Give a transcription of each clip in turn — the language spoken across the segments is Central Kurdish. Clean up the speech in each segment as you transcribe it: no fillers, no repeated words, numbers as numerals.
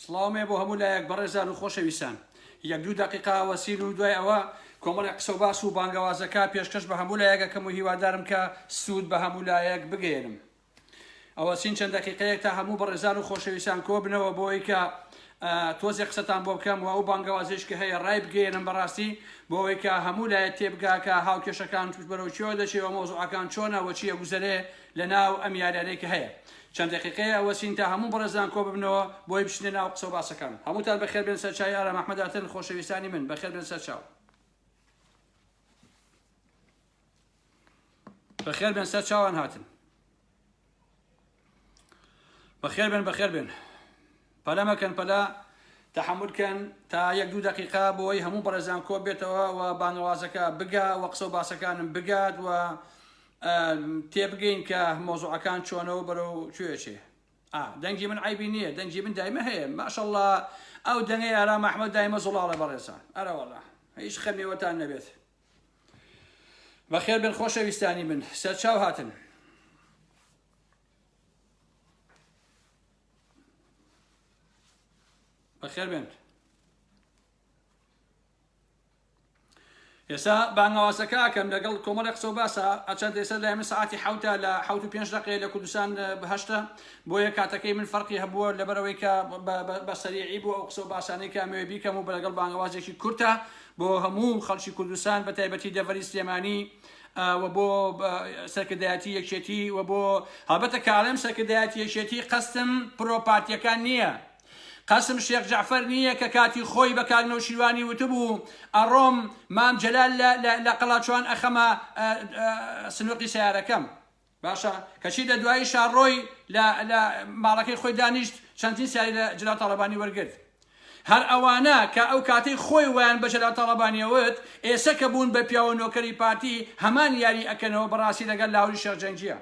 سڵاومێ بۆ هەموو لایەک بەڕێزان و خۆشەویستان یەک دوو دقیقا وەسیر و دوای ئەوە کۆمەڵی قسە و باس و بانگەوازەکە پێشکەش بە هەموو لایەکەکەم و هیوادارم کە سوود بە هەموو لایەک بگێرم. ئەوە سین چەند دقیقەیەک تا هەموو بەڕێزان و خۆشەویستان کۆ بنەوە بۆی کە تۆزێ قسەتان بۆ بکەم و ئەو بانگەوازش کە هەیە ڕای بگێنم بەڕاستی بۆەوەی کە هەموو لایەک تێبگاکە هاوکێشەکان توش بەرەو چۆ دەچێەوە مۆزوعەکان چۆنە و چیە گوزەرێ لە ناو ئەم یاریانەی کە هەیە. چەند دقیقەیە ئەوە سین تا هەموو بەڕێزان کۆ ببنەوە بۆی بشنێ ناو قسە و باسەکان. هەمووتان بەخێر بێن سەر چاوی ئارام ئەحمەد هاتن خۆشەویستانی من بەخێر بێن سەر چاو. بەخێر بێن سەر چاوان هاتن. بەخێر بێن پەلە مەکەن پەلە تەحملکەن تا یەک دوو دقیقا بۆی هەموو بەڕێزان کۆ بێتەوە و بانگەوازەکە بگا و قسە و باسەکانم بگات و تێبگەین کە مۆزوعەکان چۆنەوە بەرەو کوێچێ. دەنگی من عیبی نییە، دەنگی من دایمە هەیە ماشەڵڵا ئەو دەنگەی ئارام ئەحمەد دایمە زوڵاڵە بەڕێزان. ئەرەوەڵا هیچ خەمێوەتان نەبێت. بەخێر بن خۆشەویستانی من سەرچاو هاتن. بەخێر بێن. ئێستا بانگەوازەکە کەم لەگەڵ کۆمەڵی قسە و باسە ئەچەند ئێستا لای من سعاتی حوتە لە 5 دقیقە لە کوردستان بەهەشتە بۆیە کاتەکەی من فەرقی هەبووە لەبەرەوەی کە بە سەریعی بووە ئەو قسە و باسانەی کە ئەمەوێ بیکەم و بە لەگەڵ بانگەوازێکی کورتە بۆ هەموو خەڵکی کوردستان بە تایبەتی دەڤەری سلێمانی و بۆ سەرکردایەتی یەکێتی و بۆ هەبەتە کاڵێم سەرکردایەتی یەکێتی قەستم پرۆپارتیەکان نییە. قاسم شێخ جعفەر نییە کە کاتی خۆی بە کاکنەوشیروانی وتبوو ئەڕۆم مام جەلال لە قەڵاچوان ئەخەمە سنووقی سیارەکەم باشە کەچی لە دوایی شارڕۆی لە ماڵەکەی خۆی دانیشت چەندین سیاری لە جەلال تاڵەبانی وەرگرت. هەر ئەوانە کە ئەو کاتەی خۆی ویان بە جەلال تاڵەبانیەوت ئێستا کە بوون بە پیاوە نۆکەری پارتی هەمان یاری ئەکەنەوە بەڕاستی لەگەڵ لاهوری شێخجەنگیە.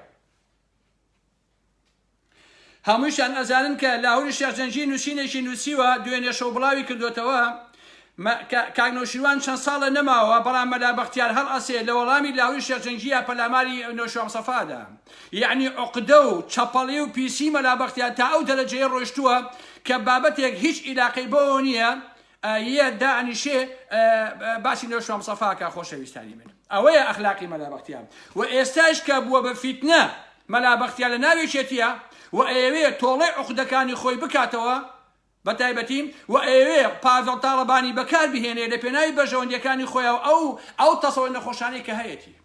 هەموویشان ئەزانن کە لاهوری شێخجەنگی نووسینێکی نووسیوە دوێنێ شەو بڵاوی کردوێتەوە کاکنەوشیروان چەند ساڵە نەماوە بەڵام مەلا بەختیار هەڵ ئەسێ لە وەڵامی لاهوری شێخجەنگیە پەلاماری نۆشۆم سەفادا یعنی عقدە و چەپەڵی و پیسی مەلا بەختیار تا ئەو دەرەجەیە ڕۆیشتووە کە بابەتێک هیچ عیلاقەی بەوە نییە یە دائنیشێ باسی نۆشۆم سەفاکە خۆشەویستانی من. ئەوەیە ئەخلاقی مەلا بەختیار و ئێستاش کە بووە بە فیتنە مەلا بەختیار لە ناوێکێتیە و ئێوێ تۆڵەی عقدەکانی خۆی بکاتەوە بە تایبەتیم و ئێوێ پاڤێڵ تاڵەبانی بەکار بهێنێ لە پێناوی بەژەوەندیەکانی خۆیەوە ئەو تەسەڵی نەخۆشانەی کە هەیەی.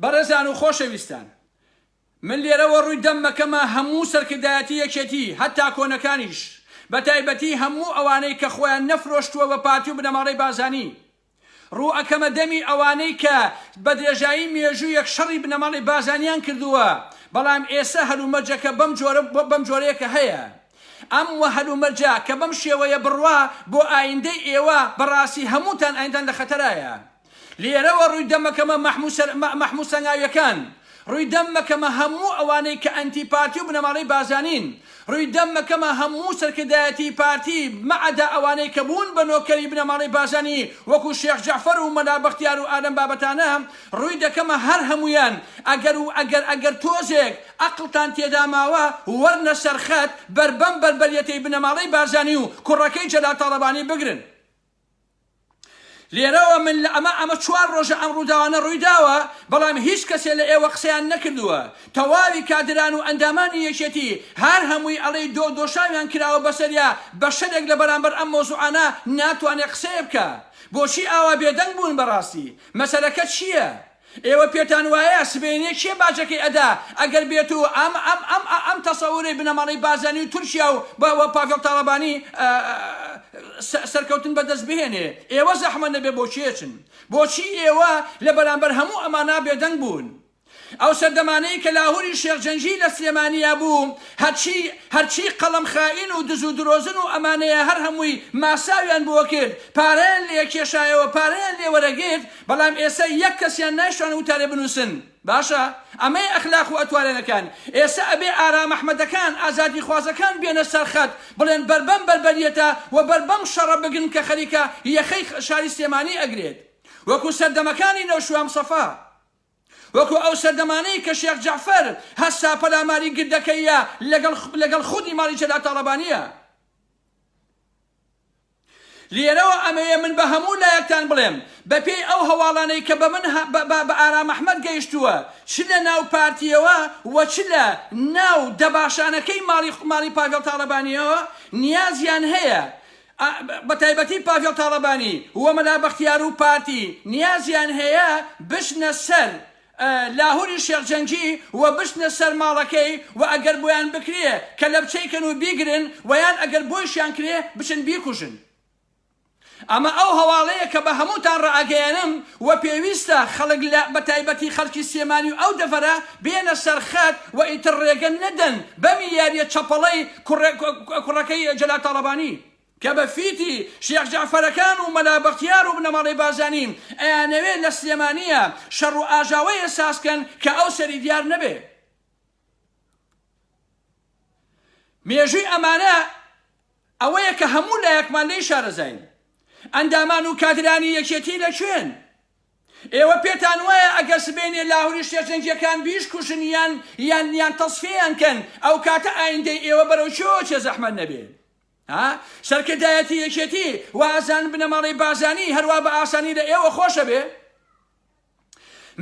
بەڕێزان و خۆشەویستان من لێرەوە ڕووی دەممەکەمە هەموو سەرکردایەتی یەکێتی هەتا کۆنەکانیش بە تایبەتی هەموو ئەوانەی کە خۆیان نەفرۆشتووە بە پارتی و بنەماڵەی بازانی ڕوو ئەکەمە دەمی ئەوانەی کە بە درێژایی مێژوو یەک شەڕی بنەماڵی بازانیان کردووە بەڵام ئێستا هەلومەرجەکە بەم جۆرەیەکە هەیە. ئەم وە هەلومەرجە کە بەم شێوەیە بڕوا بۆ ئایندەی ئێوە بەڕاستی هەمووتان ئایندان لە خەتەرایە. لێرەوە ڕووی دەمەکەمە مەحموود سەنگاویەکان ڕووی دەمەکەمە هەموو ئەوانەی کە ئەنتی پارتی و بنەماڵەی بازانین ڕووی دەمەکەمە هەموو سەرکردایەتی پارتی مەعەدا ئەوانەی کە بوون بە نۆکەری بنەماڵەی بازانی وەکو شێخ جعفەر و مەلا بەختیار و ئادەم بابەتانە ڕووی دەکەمە هەر هەمویان ئەگەر تۆزێک عەقڵتان تێدا ماوە وەرنە سەرخەت بەربەم بەربەریەتەی بنەماڵەی بازانی و کوڕەکەی جەلال تاڵەبانی بگرن. لێرەوە من لە ئەمە 4 ڕۆژە ئەم ڕووداوانە ڕوویداوە بەڵام هیچ کەسێ لە ئێوە قسەیان نەکردووە. تەواوی کادران و ئەندامانی یەکێتی هەر هەمووی ئەڵێ دۆشاویان کراوە بەسەریا بە شەرێک لە بەرامبەر ئەم مۆزوعانە ناتوانێت قسەیە بکە. بۆچی ئاوا بێدەنگ بوون بەڕاستی؟ مەسەلەکە چییە؟ ئێوە پێتان وایە سبەینێ چیە باجەکەی ئەدا ئەگەر بێت و ئەم تەسەووری بنەماڵەی بازانی و تورکیا و بەوە پاڤێڵ تاڵەبانی سەرکەوتن بەدەست بهێنێ ئێوە زەحمەت نەبێ بۆچێچن؟ بۆچی ئێوە لە بەرامبەر هەموو ئەمانە بێدەنگ بوون؟ ئەو سەردەمانەی کە لاهوری شێخجەنگی لە سلێمانیا بوو هەرچی قەڵەم خائین و دز و درۆزن و ئەمانەیە هەر هەمووی ماساویان بۆ کرد پارەیان لێ کێشایەوە پارەیان لێ وەرەگرت بەڵام ئێستا یەک کەسیان نایشتوانە وتارێ بنووسن. باشە ئەمەی ئەخلاق و ئەتوانێنەکان ئێستا ئەبێ ئارام ئەحمەدەکان ئازادی خوازەکان بێنە سەرخەت بڵێن بەربەم بەربەریەتە و بەربەم شەڕە بگن کە خەریکە یەخەی شاری سلێمانی ئەگرێت وەکو سەردەمەکانی نەوشوام سەفا وەکو ئەو سەردەمانەی کە شێخ جەعفەر هەستا پەلاماری گردەکەیە لەگەڵ خودی ماڵی جەلات تاڵەبانیە. لێرەوە ئەمەیە من بە هەموو لایەکتان بڵێم بەپێی ئەو هەواڵانەی کە بە من بە ئارام ئەحمەد گەیشتووە چ لە ناو پارتیەوە و چ لە ناو دەباشانەکەی ماڵی پاڤێڵ تاڵەبانیەوە نیازیان هەیە بە تایبەتی پاڤێڵ تاڵەبانی و مەلا بەختیار و پارتی نیازیان هەیە بشنە سەر لاهوری شێخ جەنگی و بشنە سەر ماڵەکەی و ئەگەر بۆیان بکرێ کە لە بچەیکەن و بیگرن ویان ئەگەر بۆیشیان کرێ بچن بیکوژن. ئەمە ئەو هەواڵەیە کە بە هەمووتان ڕائگەیەنم و پێویستە خەڵک بە تایبەتی خەڵکی سێمانی و ئەو دەڤەرە بێنە سەرخەت و ئیتر ڕێگە نەدەن بەمی یاریە چەپەڵەی کوڕەکەی جەلات تاڵەبانی کە بە فیتی شێخ جەعفەرەکان و مەلا بەختیار و بنەماڵەی بازانین ئەیانەوێت لە سلێمانیە شەڕ و ئاژاوەیە ساسکەن کە ئەو سەری دیار نەبێ. مێژووی ئەمانە ئەوەیە کە هەموو لایەکمان لێی شارەزاین. ئەندامان و کادرانی یەکێتی لەکوێن؟ ئێوە پێتان وایە ئەگەر سبێنێ لاهوری شێخ جەنگیەکان بیش کوشن یان تەصفیەیان کەن ئەو کاتە ئایندەی ئێوە بەرەو چێ زەحمەت نەبێت. سەرکردایەتی یەکێتی وازان بنەماڵەی بازانی هەروە بە ئاسانی لە ئێوە خۆشە بێ.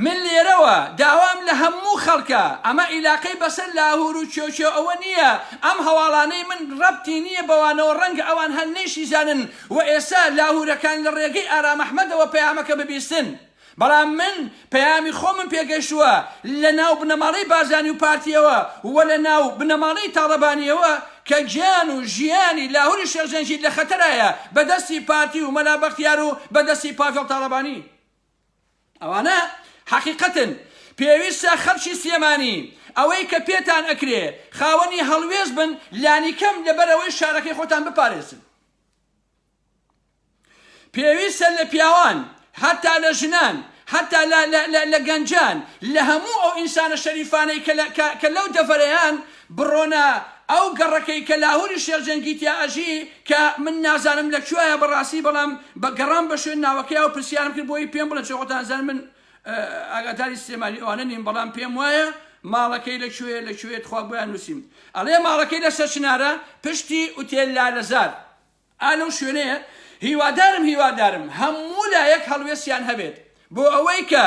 من لێرەوە داوام لە هەموو خەڵکە ئەمە عیلاقەی بەسەر لاهور و چۆچۆ ئەوە نییە ئەم هەواڵانەی من ڕەبتی نییە بەوانەوە ڕەنگە ئەوان هەر نەیشیزانن و ئێستا لاهورەکان لە ڕێگەی ئارام ئەحمەدەوە پەیامەکە ببیستن. بەڵام من پەیامی خۆمم پێگەشتووە لە ناو بنەماڵەی بازانی و پارتیەوە و لە ناو بنەماڵەی تاڵەبانیەوە کە گیان و ژیانی لاهوری شێخ جەنگی لە خەتەرایە بەدەستی پارتی و مەلا بەختیار و بەدەستی پاڤێڵ تاڵەبانی. ئەوانە حقیقەتن پێویستە خەڵکی سلێمانی ئەوەی کە پێتان ئەکرێ خاوەنی هەڵوێز بن لانی کەم لەبەرەوەی شارەکەی خۆتان بپارێزن. پێویستە لە پیاوان هەتا لە ژنان هەتا لە گەنجان لە هەموو ئەو ئینسانە شەریفانەی کە لەو دەڤەرەیان بڕۆنە ئەو گەڕەکەی کە لاهوری شێخ جەنگی تیا ئەژی کە من نازانم لەکوێیە بەڕاستی بەڵام بە گەڕام بە شوێن ناوەکەی و پرسیارم کرد بۆی پێم بڵێن خۆتان زان من ئاگاداری سلێمانی ئەوانە نیم بەڵام پێم وایە ماڵەکەی لەکوێت خوا بۆیان نووسیم. ئەڵێ ماڵەکەی لەسەر چنارە پشتی ئوتێل لالەزار ئالەو شوێنەیە. هیوادارم هەموو لایەک هەڵوێستیان هەبێت بۆ ئەوەی کە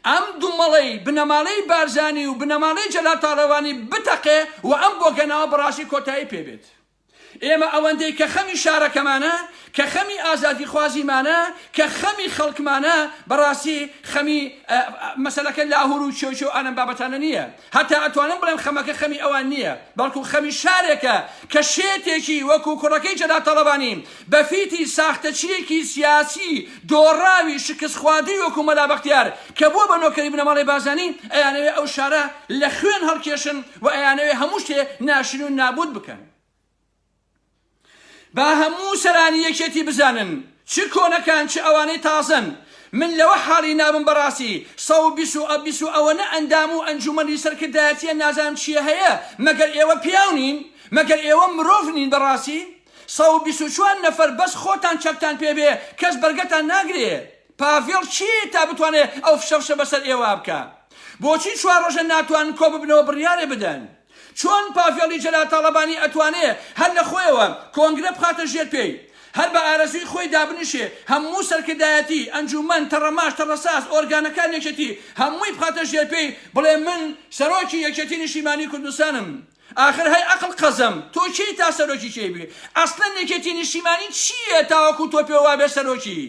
ئەم دوومەڵەی بنەماڵەی بارزانی و بنەماڵەی جەلات تاڵەبانی بتەقێ و ئەم بۆگەناوە بەڕاستی کۆتایی پێبێت. ئێمە ئەوەندەی کە خەمی شارەکەمانە کە خەمی ئازادی خوازیمانە کە خەمی خەڵکمانە بەڕاستی خەمی مەسەلەکە لاهور و چۆچۆ ئەم بابەتانە نییە. هەتا ئەتوانم بڵێم خەمەکە خەمی ئەوان نییە بەڵکو خەمی شارێکە کە شێتێکی وەکو کوڕەکەی جەلات تاڵەبانی بەفیتی ساختەچیەکی سیاسی دۆڕاوی شکست خواردی وەکو مەلا بەختیار کە بووە بە نۆکەری بنەماڵەی بازانی ئەیانەوێ ئەو شارە لە خوێن هەڵکێشن و ئەیانەوێ هەموو شتێ ناشرین و نابود بکەن. با هەموو سەرانی یەکێتی بزانن چ کۆنەکان چ ئەوانەی تازن. من لەوە حاڵی نابم بەڕاستی 120 ئەوەنە ئەندام و ئەنجومەنی سەرکردایەتیە نازانم چیە هەیە مەگەر ئێوە پیاو نین مەگەر ئێوە مرۆڤ نین بەڕاستی 124 نەفەر بەس خۆتان چەکتان پێبێ کەس بەرگەتان ناگرێ. پاڤێڵ چی تا بتوانێت ئەو فشەفشە بەسەر ئێوە بکە؟ بۆچی 4 ڕۆژە ناتوانن کۆ ببنەوە بڕیارێ بدەن؟ چۆن پاڤێڵی جەلات تاڵەبانی ئەتوانێ هەر لە خۆیەوە کۆنگرە بخاتە ژێر پێی هەر بە ئارەزوی خۆی دابنیشێ هەموو سەرکردایەتی ئەنجومەن تەڕەماش تەڕەساس ئۆرگانەکان یەکێتی هەمووی بخاتە ژێر پێی بڵێ من سەرۆکی یەکێتی نیشتیمانی کوردستانم. آخر هەی عەقڵ قەزەم تۆ چی تا سەرۆکی چێ بێ؟ ئەسڵەن یەکێتی نیشتیمانی چییە تاوەکو تۆ پێ وابێ سەرۆکی؟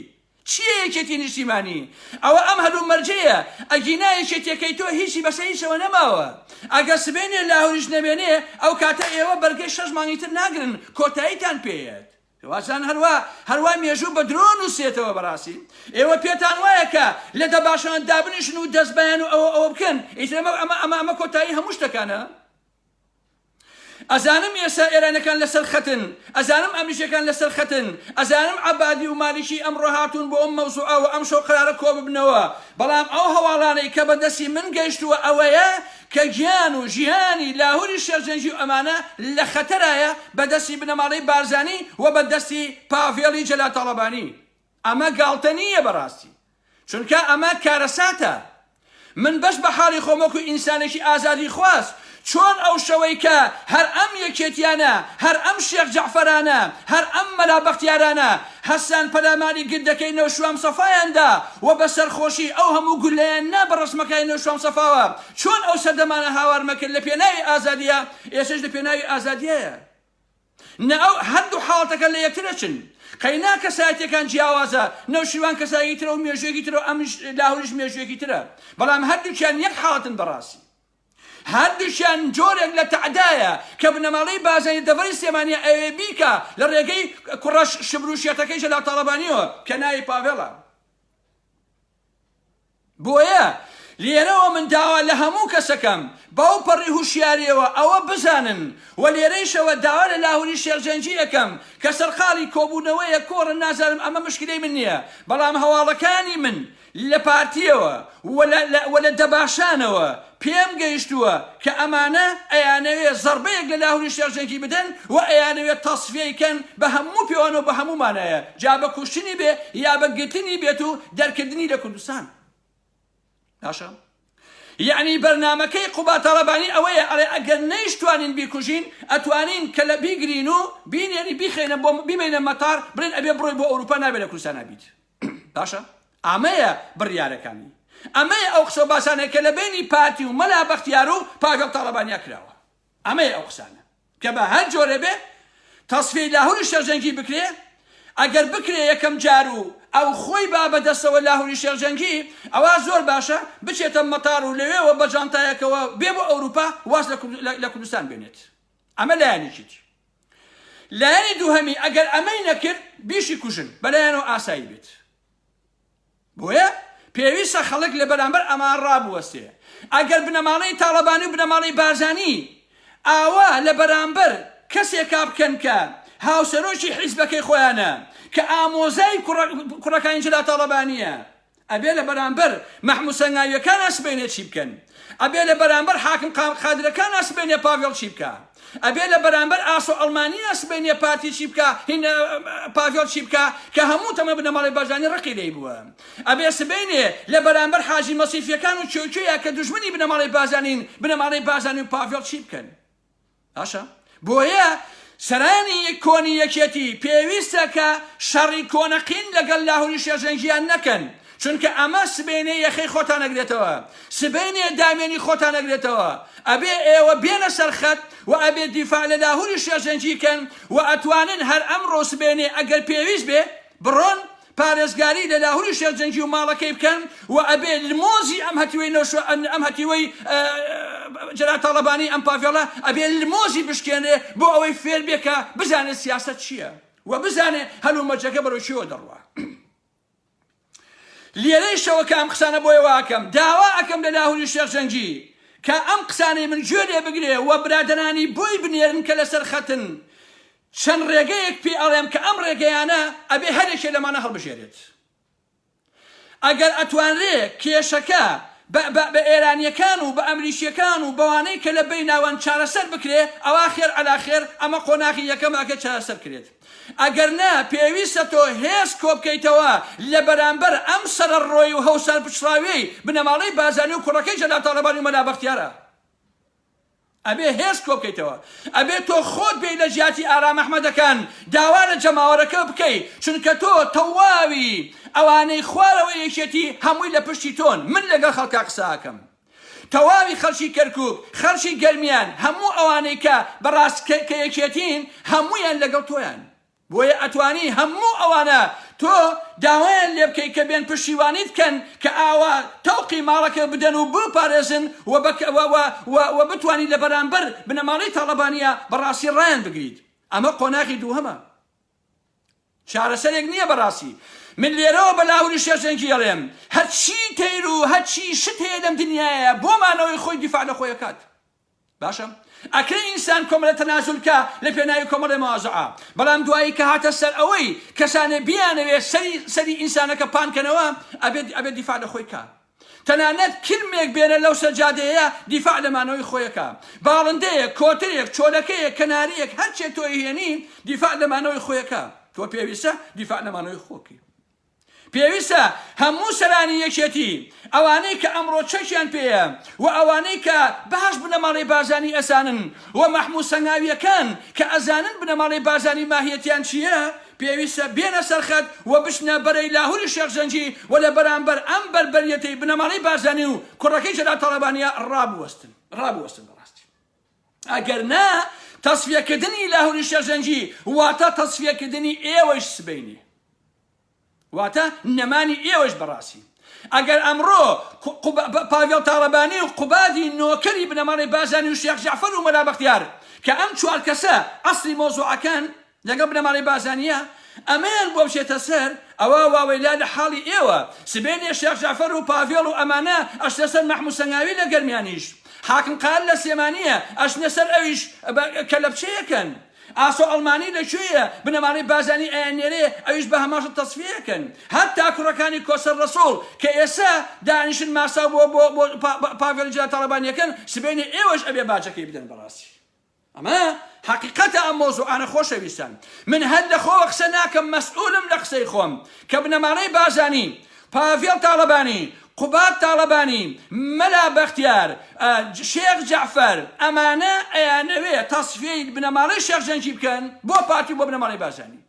چییە یەکێتی نیشتیمانی؟ ئەوە ئەم هەلوو مەرجەیە ئەگینا یەکێتیەکەی تۆ هیچی بەسەر هیچەوە نەماوە. ئەگەر سبێنێ لاهوریش نەبێنێ ئەو کاتە ئێوە بەرگەی 6 مانگی تر ناگرن کۆتاییتان پێیەت. وازان هەروە مێژوو بە درۆ نووسێتەوە بەڕاستی. ئێوە پێتان وایە کە لە دەباشان دابنیشن و دەستبیان و ئەوە بکەن ئیتر ئەمە کۆتایی هەموو شتەکانە. ئەزانم ئێستا ئێرانەکان لەسەر خەتن ئەزانم ئەمریکیەکان لەسەر خەتن ئەزانم عەبادی و مالیکی ئەمڕۆ هاتوون بۆ ئەم مەوزوعە و ئەم شەو قرارە کۆ ببنەوە بەڵام ئەو هەواڵانەی کە بەدەستی من گەیشتووە ئەوەیە کە گیان و ژیانی لاهوری شێخ جەنگی و ئەمانە لە خەتەرایە بەدەستی بنەماڵەی بارزانی و بەدەستی پاڤێڵی جەلات تاڵەبانی. ئەمە گاڵتە نییە بەڕاستی چونکە ئەمە کارەساتە. من بەش بە حاڵی خۆمەکو ئینسانێکی ئازادی خواست چۆن ئەو شەوەی کە هەر ئەم یەکێتیانە هەر ئەم شێخ جەعفەرانە هەر ئەم مەلا بەختیارانە هەستان پەلامانی گردەکەی نەوشوام سەفایاندا و بە سەرخۆشی ئەو هەموو گولەیان نا بە ڕسمەکەی نەوشوام سەفاوە چۆن ئەو سەردەمانە هاوارمەکرد لە پێناوی ئازادیە ئێسش لە پێناوی ئازادیەیە نە ئەو هەردوو حاڵەتەکە لە یەکترە چن قەینا کەسایەتیەکان جیاوازە نەوشیروان کەسایەکی ترە و مێژویەکی ترە و ئەمش لاهوریش مێژویەکی ترە بەڵام هەردووکیان یەک حاڵەتن بەڕاستی هەردووشیان جۆرێک لە تەعدایە کە بنەماڵەی بازارەی دەڤەری سلێمانیە ئەوێ بیکە لە ڕێگەی کوڕەش شبروشیەتەکەی ژەلا تاڵەبانیەوە کە ناوی پاڤێڵە بۆیە لێرەوە من داوا لە هەموو کەسەکەم باو پەڕی هوشیاریەوە ئەوە بزانن و لێرەیشەوە داوا لە لاهوری شێخجەنجی یەکەم کە سەرقاڵی کۆبوونەوەیە کۆڕن نازانم ئەمە مشکلەی من نییە بەڵام هەواڵەکانی من لە پارتیەوە و لە دەباشانەوە پێم گەیشتووە کە ئەمانە ئەیانەوێت زەربەیەک لە لاهوری شێخجەنگی بدەن و ئەیانەوێت تەصفیەکەن بە هەموو پیاوانەوە بە هەموومانایە جا بە کوشتنی بێ یا بە گرتنی بێت و دەرکردنی لە کوردستان باشە یعنی بەرنامەکەی قوبا تاڵەبانی ئەوەیە ئەڵێ ئەگەر نەیشتوانین بیکوژین ئەتوانین کە لە بیگرین و بینێنی بیخێنە بۆ بیمێنە مەتار بڵێن ئەبێ بڕۆی بۆ ئەوروپا نابێت لە کوردستان نابیت باشە ئەمەیە بڕیارەکانی ئەمەیە ئەو قسە باسانە کە لە بینی پارتی و مەلا بەختیار و پاگەڵ تاڵەبانیا کراوە ئەمەیە ئەو قسانە کە بە هەر جۆرە بێ تەصفیەی لاهوری شێخجەنگی بکرێ ئەگەر بکرێ یەکەم جار و ئەو خۆی با بەدەستەوە لاهوری شێخجەنگی ئەوە زۆر باشە بچێتە مەتار و لەوێەوە بە جانتایەکەوە بێ بۆ ئەوروپا واز لە کوردستان بێنێت ئەمە لایەنێکیت لایەنی دووهەمی ئەگەر ئەمەی نەکرد بیشی کوژن بەلایەنەوە ئاسایی بێت بۆیە پێویستە خەڵک لە بەرامبەر ئەمان ڕابوەستێ ئەگەر بنەماڵەی تاڵەبانی و بنەماڵەی بارزانی ئاوا لە بەرامبەر کەسێکا بکەن کە هاوسەرۆکی حیزبەکەی خۆیانە کە ئامۆزای کوڕەکانی جەلا تاڵەبانیە ئەبێ لە بەرامبەر مەحموود سەنگاویەکان ئەسبێنێ چی بکەن ئەبێ لە بەرامبەر حاکم قادرەکان ئەسبێنێ پاڤێڵ چی بکە ئەبێ لە بەرامبەر ئاسۆ ئەڵمانی ئەسبێنێ پارتی چی بکە هین پاڤێڵ چی بکە کە هەموو تەمە بنەماڵی بارزانی ڕقی لێی بووە ئەبێ سبێنێ لە بەرامبەر حاجی مەسیفیەکان و چۆچۆیە کە دوژمنی بنەماڵی بازانین بنەماڵی بازانی و پاڤێڵ چی بکەن باشە بۆیە سەرانی کۆنی یەکێتی پێویستە کە شەڕی کۆنەقین لەگەڵ لاهوری شێخجەنگیان نەکەن چونکە ئەمە سبێنێ یەخەی خۆتان ئەگرێتەوە سبێنێ دامێنی خۆتان ئەگرێتەوە ئەبێ ئێوە بێنە سەرخەت و ئەبێ دیفاع لە لاهوری شێخجەنگی کەن و ئەتوانن هەر ئەمڕۆ سبێنێ ئەگەر پێویست بێ بڕۆن پارێزگاری لە لاهوری شێخجەنگی و ماڵەکەی بکەن و ئەبێ لمۆزی ئەم هەتیوەی جەلا تاڵەبانی ئەم پاڤێڵە ئەبێ لمۆزی بشکێنێ بۆ ئەوەی فێر بێکە بزانێت سیاسەت چییە و بزانێ هەلومەرجەکە بەرەو چیەوە دەڕوا لێرەی شەوە کە ئەم قسانە بۆی واکەم داوا ئەکەم لە لاهوری شێخجەنگی کە ئەم قسانەی من گوێ بگرێ و برادرانی بۆی بنێرن کە لەسەر خەتن چەند ڕێگەیەک پێ ئەڵێم کە ئەم ڕێگەیانە ئەبێ هەرێکێ لەمانە هەڵبژێرێت ئەگەر ئەتوانرێ کێشەکە بە ئێرانیەکان و بە ئەمریکیەکان و بەوانەی کە لە بەی ناوان چارەسەر بکرێ ئەوا خێر ئەلا خێر ئەمە قۆناغی یەکەم ئەگە چارەسەر کرێت ئەگەر نا پێویستە تۆ هێز کۆ بکەیتەوە لە بەرامبەر ئەم سەرڕۆی و هەوسەر پشراوەی بنەماڵەی بازانی و کوڕەکەی جەلا تاڵەبانی و مەلا بەختیارە ئەبێ هێز کۆ بکەیتەوە ئەبێ تۆ خۆت بێ لە ژیاتی ئارام ئەحمەدەکان داوا لە جەماوەرەکە بکەیت چونکە تۆ تەواوی ئەوانەی خوارەوە یەکێتی هەمووی لە پشتی تۆن من لەگەڵ خەڵکا قساکەم تەواوی خەڵکی کەرکووک خەڵکی گەرمیان هەموو ئەوانەی کە بەڕاست کە یەکێتین هەموویان لەگەڵ تۆیان بۆیە ئەتوانی هەموو ئەوانە تۆ داوایان لێ بکەی کە بێن پشتیوانی بکەن کە ئاوا تەوقی ماڵەکە بدەن و بپارێزن و بتوانی لە بەرامبەر بنەماڵەی تاڵەبانیە بەڕاستی ڕایان بگریت ئەمە قۆناغی دووهەمە چارەسەرێک نییە بەڕاستی من لێرەوە بە لاهوری شێخجەنگی ئەڵێم هەرچی تەیر و هەرچی شت هەیە لەم دنیایە بۆمانەوەی خۆی دیفاع لە خۆی ئەکات باشە ئەکرێ ئینسان کۆمەڵە تەنازولکە لە پێناوی کۆمەڵی مەوازعە بەڵام دوایی کە هاتە سەر ئەوەی کەسانە بیانەوێ سەری ئینسانەکە پانکەنەوە ئەبێت دیفاع لە خۆی کا تەنانەت کلمێک بێنە لەو سەرجادەیە دیفاع لەمانەوەی خۆیەکە باڵندەیەک کۆترێک چۆلەکەیەک کەناریەک هەرچێک تۆی هێنی دیفاع لەمانەوەی خۆیەکە تۆ پێویستە دیفاع لەمانەوەی خۆکی پێویستە هەموو سەرانی یەکێتی ئەوانەی کە ئەمڕۆ چەکیان پێیە و ئەوانەی کە باش بنەماڵەی بازانی ئەزانن و مەحموود سەنگاویەکان کە ئەزانن بنەماڵەی بازانی ماهیەتیان چییە پێویستە بێنە سەرخەت و بشنە بەرەی لاهوری شێخ زەنجی و لە بەرامبەر ئەم بەربەریەتەی بنەماڵەی بازانی و کوڕەکەی جەلال تەڵەبانیە ڕابوەستن بەڕاستی ئەگەر نا تەسفیەکردنی لاهوری شێخ زەنجی واتە تەسفیەکردنی ئێوەش سبەینی واتە نەمانی ئێوەش بەڕاستی ئەگەر ئەمڕۆ پاڤێڵ تاڵەبانی و قوبادی نۆکەری بنەماڵەی بازانی و شێخ جەعفەر و مەلا بەختیار کە ئەم چوار کەسە ئەسڵی مۆزوعەکان لەگەڵ بنەماڵەی بازانیە ئەمەیان بۆ بچێتە سەر ئەوە واوەیلا لە حاڵی ئێوە سبێنێ شێخ جەعفەر و پاڤێڵ و ئەمانە ئەچنە سەر مەحموود سەنگاوی لە گەرمیانیش حاکم قال لە سلێمانیە ئەچنە سەر ئەویش کە لە بچەیەکەن ئاسۆ ئەڵمانی لەکوێیە بنەماڵەی بازانی ئەیانێرێ ئەویش بە هەماشە تەسفیەکەن هەتا کوڕەکانی کۆسەر ڕەسوڵ کە ئێستا دانیشن ماسا بۆ پاڤێڵی جەلال تەڵەبانیەکەن سبێنێ ئێوەش ئەبێ باجەکەی بدەن بەڕاستی ئەمە حقیقەتە ئەم مۆزوعانە خۆشەویستان من هەر لە خۆوە قسە ناکەم مەسئولم لە قسەی خۆم کە بنەماڵەی بازانی پاڤێڵ تاڵەبانی قوباد تاڵەبانی مەلا بەختیار شێخ جەعفەر ئەمانە ئەیانەوێ تەسفیەی بنەماڵەی شێخ زەنجی بکەن بۆ پارتی بۆ بنەماڵەی بازانی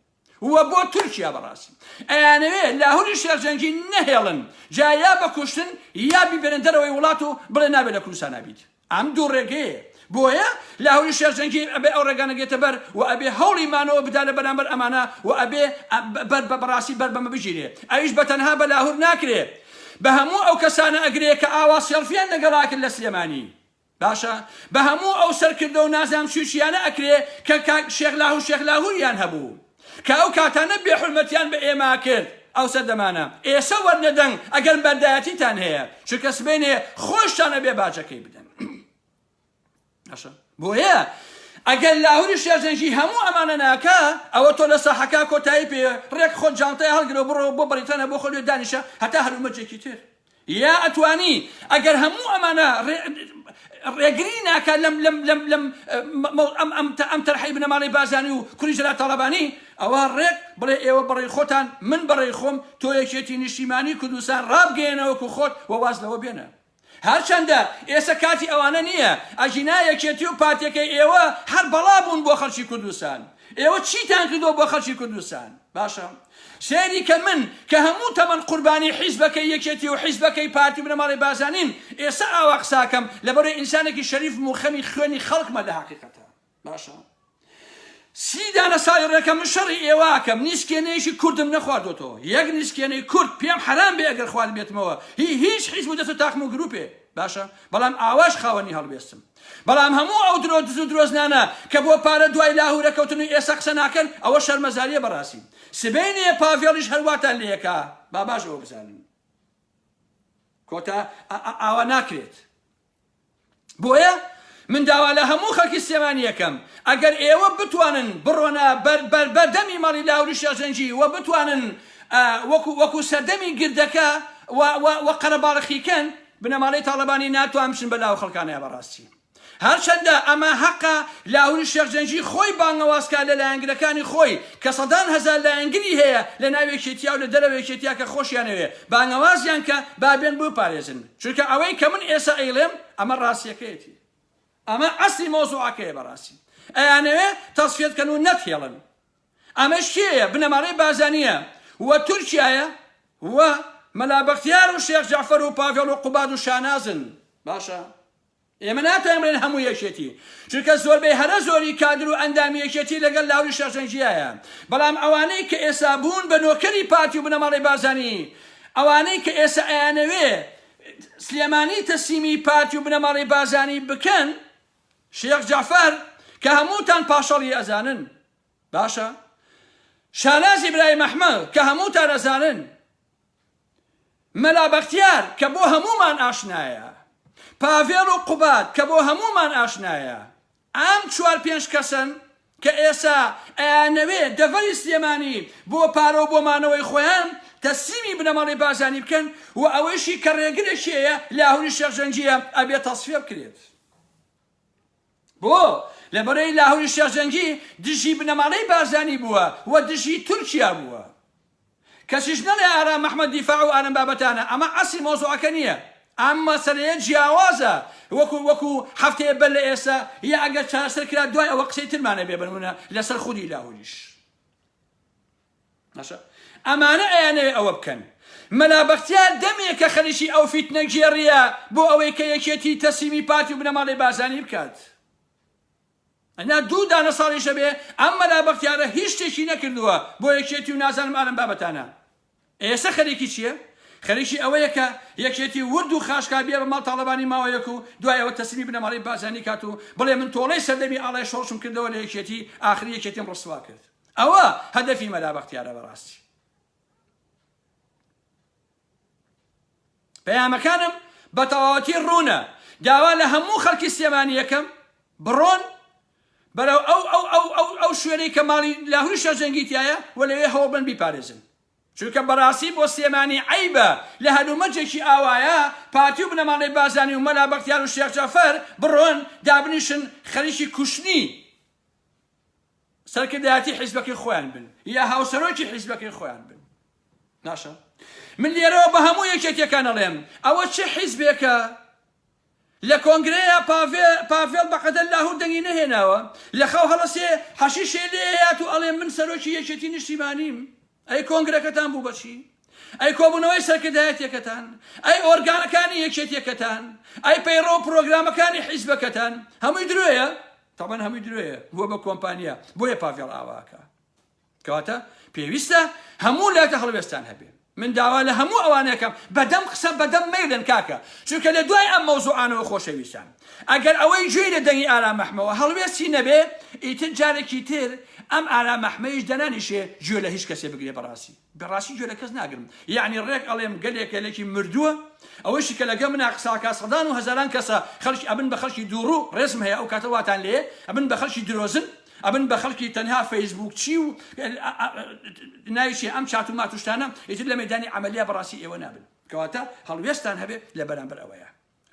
و بۆ تورکیا بەڕاستی ئەیانەوێ لاهوری شێخ زەنجی نەهێڵن جا یا بەکوشتن یا بیبێنن دەرەوەی وڵات و بڵێ نابێت لە کوردستان نابیت ئەم دوو ڕێگەیە بۆیە لاهوری شێخ زەنجی ئەبێ ئەو ڕێگانە گێتە بەر و ئەبێ هەوڵی مانەوە بدا لە بەرامبەر ئەمانە و ئەبێ بەڕاستی بەر بەمە بژیرێ ئەویش بەتەنها بە لاهور ناکرێ بە هەموو ئەو کەسانە ئەگرێ کە ئاوا سێڵفیان لەگەڵاکرد لە سلێمانی باشە بە هەموو ئەو سەرکردە و نازام شوشیانە ئەکرێ کە شێخ لاهوریان هەبوو کە ئەو کاتانە بێحورمەتیان بە ئێمە کرد ئەو سەردەمانە ئێسە وەرنەدەنگ ئەگەر بەردایەتیتان هەیە چونکە سبێنێ خۆشتانە بێ باجەکەی بدەن بۆیە ئەگەر لاهوری شێخ زەنجی هەموو ئەمانە ناکە ئەوە تۆ لە ساحەکە کۆتایی پێ ڕێک خۆت جانتای هەڵگرەوە بڕۆ بۆ بەریتانە بۆ خۆی دانیشە هەتا هەرومەجێکی تر یا ئەتوانی ئەگەر هەموو ئەمانە ڕێگری ناکە ئەم تەرحەی بنەماڵەی بازانی و کوڕی جەلال تەڵەبانی ئەوە ڕێک بڵێ ئێوە بەڕێی خۆتان من بەڕێی خۆم تۆ یەکێتی نیشتیمانی کوردستان ڕابگەێنەوەکو خۆت و واز لەوە بێنە هەرچەندە ئێستا کاتی ئەوانە نییە ئەژینا یەکێتی و پارتیەکەی ئێوە هەر بەڵا بوون بۆ خەڵکی کوردستان ئێوە چیتان کردەوە بۆ خەڵکی کوردستان باشە سێری کە من کە هەموو تەمەن قوربانی حیزبەکەی یەکێتی و حیزبەکەی پارتی بنەماڵەی بازانین ئێستا ئاوا قساکەم لەبەرەوەی ئینسانێکی شەریف موخەمی خوێنی خەڵکمە لە حەقیقەتە باشە سیدانە ساڵی ڕێکە من شەڕی ئێواکەم نیسکێنەیەکی کوردم نەخواردۆتەوە یەک نیسکێنەی کورد پێم حرام بێ ئەگەر خوارد بێتمەوە هیچ حیزب و دەست و تاقم و گروپێ باشە بەڵام ئاواش خاوەنی هەڵبێستم بەڵام هەموو ئەو درۆ درۆزنانە کە بۆ پارە دوای لاهورە کەوتن و ئێستا قسە ناکەن ئەوە شەرمەزاریە بەڕاستی سبەینێ پاڤێڵیش هەرواتان لێیەکە با باش ئەوە بزانین کۆتا ئاوا ناکرێت بۆیە من داوا لە هەموو خەڵکی سلێمانیەکەم ئەگەر ئێوە بتوانن بڕۆنە بەردەمی ماڵی لاهوری شێخ زەنجی و بتوانن وەکو سەردەمی گردەکە و قەرەباڵخیکەن بنەماڵەی تاڵەبانی ناتوان بچن بەلاو خەڵکانەیە بەڕاستی هەرچەندە ئەمە حەقە لاهوری شێخ زەنجی خۆی بانگەوازکە لە لایەنگرەکانی خۆی کە سەدان هەزار لایەنگری هەیە لە ناوێکێتیا و لە دەرەوێکێتیا کە خۆشیانەوێ بانگەوازیان کە بابێن بپارێزن چونکە ئەوەی کە من ئێستا ئەیڵێم ئەمە ڕاستیەکەیەتی ئەمە ئەسلی مۆزوعەکەیە بەڕاستی ئەیانەوێ تەسفیەتکەن و نەتهێڵن ئەمەش کێیە بنەماڵەی بازانیە و تورکیایە و مەلا بەختیار و شێخ جەعفەر و پاڤێڵ و قوباد و شانازن باشە ئێمە ناتوانین بڵێن هەموو یەکێتی چونکە زۆربەی هەرە زۆری کادر و ئەندامی یەکێتی لەگەڵ لاهوری شێخ زەنجیایە بەڵام ئەوانەی کە ئێستا بوون بە نۆکەری پارتی و بنەماڵەی بازانی ئەوانەی کە ئێستا ئەیانەوێ سلێمانی تەسلیمی پارتی و بنەماڵەی بازانی بکەن شێخ جەعفەر کە هەمووتان پاشەڵی ئەزانن باشە شاناز ئیبراهیم ئەحمەد کە هەمووتان ئەزانن مەلا بەختیار کە بۆ هەموومان ئاشنایە پاڤێڵ و قوباد کە بۆ هەموومان ئاشنایە ئەم چوار پێنج کەسن کە ئێستا ئەیانەوێ دەڤەری سلێمانی بۆ پارە و بۆ مانەوەی خۆیان تەسلیمی بنەماڵەی بازانی بکەن و ئەوەیشی کە ڕێگرێکیەیە لاهوری شێخ زەنجیە ئەبێ تەسفیە بکرێت بۆ لەبەرەوەی لاهوری شێخ زەنجی دژی بنەماڵەی بازانی بووە و دژی تورکیا بووە کەسیش نەڵێ ئارام محمد دیفاع و ئارام بابەتانە ئەمە ئەسی مۆزوعەکە نییە ئەمە سەرەیە جیاوازە وەکو هەفتەیە بەر لە ئێستا یا ئەگەر چارەسەر کرا دوای ئەوە قسەی ترمانە بێ بنمونە لەسەر خودی لاهوریش ئەمانە ئەیانەوێ ئەوە بکەن مەلا بەختیار دەمێکە خەریکی ئەو فیتنە گێڕیە بۆ ئەوەی کە یەکێتی تەسلیمی پارتی و بنەماڵی بازانی بکات ئەنا دوو دانە ساڵیشە بێ ئەم مەلا بەختیارە هیچ شتێکی نەکردووە بۆ یەکێتی و نازانم ئارەم بابەتانە ئێستا خەریکی چییە؟ خەریکی ئەوەیە کە یەکێتی ورد و خاشکار بێ بە ماڵ تاڵەبانی ماوەیەک و دوای ئەوە تەسلیمی بنەماڵی بازانی کات و بڵێ من تۆڵەی سەردەمی ئاڵای شۆڕشم کردەوە لە یەکێتی ئاخری یەکێتیم ڕسوا کرد ئەوە هەدەفی مەلا بەختیارە بەڕاستی پەیامەکانم بە تەواوەتی ڕوونە داوا لە هەموو خەڵکی سلێمانی یەکەم بڕۆن بەرەو ئەو شوێنەی کە ماڵی لاهوری شێرجەنگی تایە و لەوێ هەوڵبن بیپارێزن چونکە بەڕاستی بۆ سلێمانی عەیبە لە هەلومەرجێکی ئاوایە پارتی و بنەماڵی بازانی و مەلا بەختیار و شێخ جەعفەر بڕۆن دابنیشن خەریکی کوشتنی سەرکردایەتی حیزبەکەی خۆیان بن یا هاوسەرۆکی حیزبەکەی خۆیان بن ناشە من لێرەوە بە هەموو یەکێتیەکان ئەڵێم ئەوە چه حیزبێکە لە کۆنگرەیە پاڤێڵ بەقەدەر لاهوور دەنگی نەهێناوە لە خەو هەڵەسێ حەشیشێ لێ هات و ئەڵێ من سەرۆکی یەکێتی نیشتیمانیم ئەی کۆنگرەکەتان بوو بەچی ئەی کۆبوونەوەی سەرکردایەتیەکەتان ئەی ئۆرگانەکانی یەکێتیەکەتان ئەی پەیڕۆ پرۆگرامەکانی حیزبەکەتان هەمووی درۆیە تەبەن هەمووی درۆیە بووە بە کۆمپانیا بۆیە پاڤێڵ ئاواکە کەواتە پێویستە هەموو لاتە هەڵوێستان هەبێ من داوا لە هەموو ئەوانەکەم بەدەم قسە بەدەم مەیلن کاکە چونکە لە دوای ئەم مەوزوعانەوە خۆشەویستان ئەگەر ئەوەی گوێی لە دەنگی ئارام مەحمەوە هەڵوێستی نەبێ ئیتر جارێکی تر ئەم ئارام مەحمەیش دەنانیشێ گوێ لە هیچ کەسێ بگرێ بەڕاستی گوێ لە کەس ناگرم یعنی ڕێک ئەڵێم گەلێکی مردووە ئەوەشی کە لەگە منە قساکە سەدان و هەزاران کەسە خەڵکی ئەبن بە خەڵکی دووڕوو ڕێزم هەیە ئەو کاتە واتان لێ ئەبن بە خەڵکی درۆزن ئەبن بە خەڵکی تەنها فەیسبوک چی و ناویشی ئەم چات و ماتوشتانە ئیتر لە مەیدانی عەمەلیە بەڕاستی ئێوە نابن کەواتە هەڵوێستان هەبێ لە بەرامبەر ئەوەیە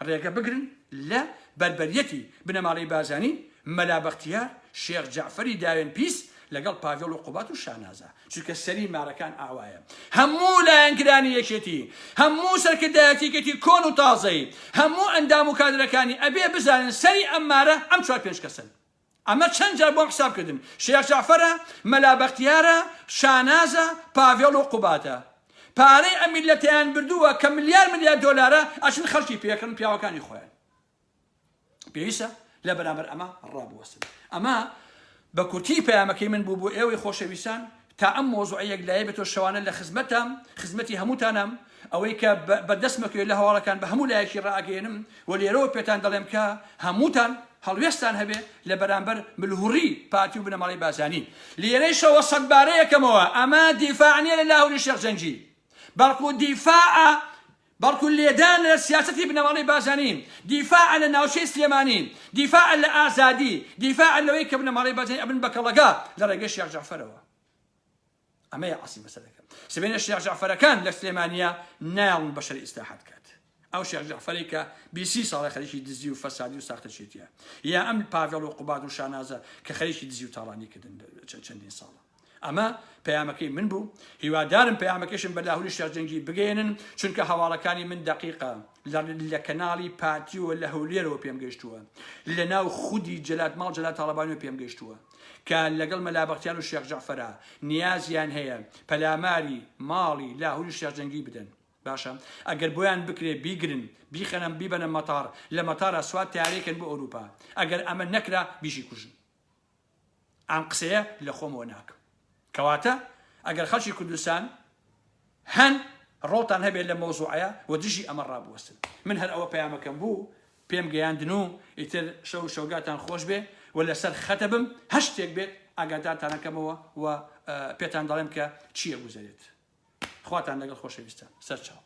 ڕێگە بگرن لە بەربەریەتی بنەماڵی بازانی مەلا بەختیار شێخ جەعفەری داوێن پیس لەگەڵ پاڤێڵ و قوبات و شانازە چونکە سەری مارەکان ئاوایە هەموو لایەنگرانی یەکێتی هەموو سەرکردایەتیەکەتی کۆن و تازەی هەموو ئەندام و کادرەکانی ئەبێ بزانن سەری ئەم مارە ئەم چوار پێنج کەسن ئەمە چەند جار بۆ حساب کردن شێخ جەعفەرە مەلا بەختیارە شانازە پاڤێڵ و قوباتە پارەی ئەم میلەتیان بردووە کە ملیار دۆلارە ئەچن خەڵکی پێکردن پیاوەکانی خۆیان پێویستە لە بەرامبەر ئەمە ڕابوەستن ئەمە بە کورتی پەیامەکەی من بوو بۆ ئێوەی خۆشەویستان تا ئەم مۆزوعە یەکلایە بێتەوە شەوانە لە خزمەتی هەمووتانم ئەوەی کە بەدەستمەکەوێت لە هەواڵەکان بە هەموو لایەکی ڕائگەێنم و لێرەوە پێتان دەڵێم کە هەمووتان هەڵوێستان هەبێ لە بەرامبەر ملهوڕی پارتی و بنەماڵی بازانی لێرەی شەوە سەدبارەیەکەمەوە ئەمە دیفاع نییە لە لاهوری شێخجەنگی بەڵکو دیفاعە بەڵکو لێدان لە سیاسەتی بنەماڵی بازانین دیفاع لە ناوچەی سلێمانی دیفاع لە ئازادی دیفاع لەوەی کە بنەماڵی بازانی ئەبن بە کەڵەگا لە ڕێگەی شێخ جەعفەرەوە ئەمەیە عەسی مەسەلەکە سبەینە شێخ جەعفەرەکان لە سلێمانیە نایڵن بەشەری ئیسلاحات کات ئەو شێخ جەعفەرەی کە 20 ساڵە خەریکی دزی و فەسادی و ساختەچێتیە یا ئەم پاڤێڵ و قوبات و شانازە کە خەریکی دزی و تاڵانی کردن چەندین ساڵە ئەمە پەیامەکەی من بوو هیوادارم پەیامەکەشم بە لاهوری شێخجەنگی بگەێنن چونکە هەواڵەکانی من دقیقە لە کەناڵی پارتی و لە هەولێرەوە پێم گەیشتووە لە ناو خودی جەلات ماڵ جەلات تاڵەبانیەوە پێم گەیشتووە کە لەگەڵ مەلا بەختیار و شێخ جەعفەرە نیازیان هەیە پەلاماری ماڵی لاهوری شێخجەنگی بدەن باشە ئەگەر بۆیان بکرێ بیگرن بیخەنم بیبەنە مەتار لە مەتارە سوات تیارێکن بۆ ئەوروپا ئەگەر ئەمە نەکرا بیشی کوژن ئەم قسەیە لە خۆمەوە ناکەم کەواتە ئەگەر خەڵکی کوردستان هەن ڕۆڵتان هەبێت لە مەوزوعەیە و دژی ئەمە ڕابوەستن من هەر ئەوە پەیامەکەم بوو پێم گەیاندن و ئیتر شەوگاتان خۆش بێ و لەسەر خەتە بم هەشتێک بێت ئاگادارتانەکەمەوە و پێتان دەڵێم کە چییە گوزەرێت خواتان لەگەڵ خۆشەویستان سەرچاو